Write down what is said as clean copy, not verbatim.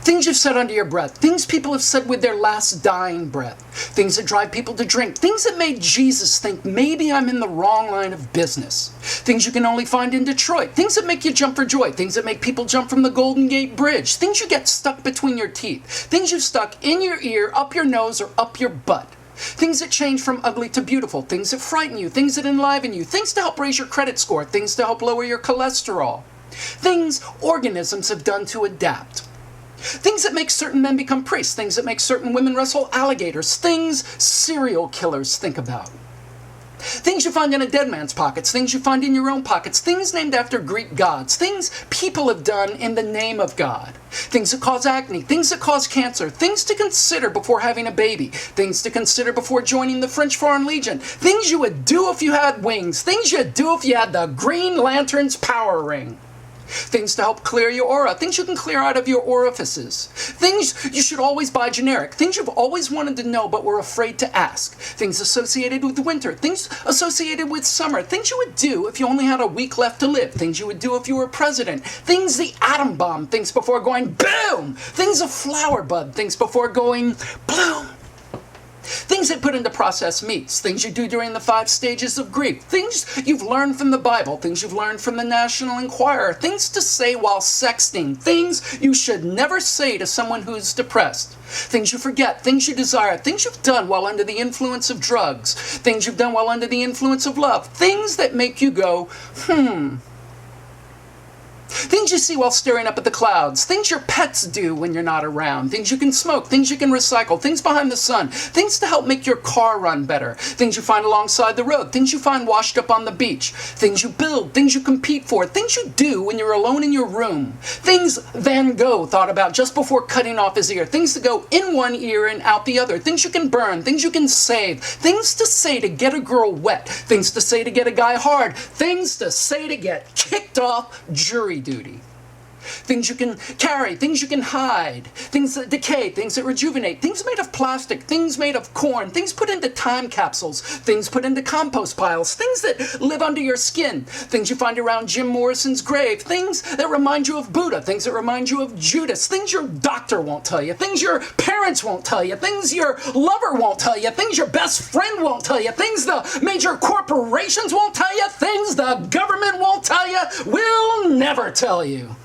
Things you've said under your breath. Things people have said with their last dying breath. Things that drive people to drink. Things that made Jesus think, maybe I'm in the wrong line of business. Things you can only find in Detroit. Things that make you jump for joy. Things that make people jump from the Golden Gate Bridge. Things you get stuck between your teeth. Things you've stuck in your ear, up your nose, or up your butt. Things that change from ugly to beautiful. Things that frighten you. Things that enliven you. Things to help raise your credit score. Things to help lower your cholesterol. Things organisms have done to adapt. Things that make certain men become priests. Things that make certain women wrestle alligators. Things serial killers think about. Things you find in a dead man's pockets. Things you find in your own pockets. Things named after Greek gods. Things people have done in the name of God. Things that cause acne. Things that cause cancer. Things to consider before having a baby. Things to consider before joining the French Foreign Legion. Things you would do if you had wings. Things you'd do if you had the Green Lantern's power ring. Things to help clear your aura. Things you can clear out of your orifices. Things you should always buy generic. Things you've always wanted to know but were afraid to ask. Things associated with winter. Things associated with summer. Things you would do if you only had a week left to live. Things you would do if you were president. Things the atom bomb thinks before going boom. Things a flower bud thinks before going bloom. Things they put into processed meats, things you do during the 5 stages of grief, things you've learned from the Bible, things you've learned from the National Enquirer, things to say while sexting, things you should never say to someone who's depressed, things you forget, things you desire, things you've done while under the influence of drugs, things you've done while under the influence of love, things that make you go, Things you see while staring up at the clouds. Things your pets do when you're not around. Things you can smoke. Things you can recycle. Things behind the sun. Things to help make your car run better. Things you find alongside the road. Things you find washed up on the beach. Things you build. Things you compete for. Things you do when you're alone in your room. Things Van Gogh thought about just before cutting off his ear. Things to go in one ear and out the other. Things you can burn. Things you can save. Things to say to get a girl wet. Things to say to get a guy hard. Things to say to get kicked off jury duty. Things you can carry, things you can hide, things that decay, things that rejuvenate, things made of plastic, things made of corn, things put into time capsules, things put into compost piles, things that live under your skin, things you find around Jim Morrison's grave, things that remind you of Buddha, things that remind you of Judas, things your doctor won't tell you, things your parents won't tell you, things your lover won't tell you, things your best friend won't tell you, things the major corporations won't tell you, things the government won't tell you, will never tell you.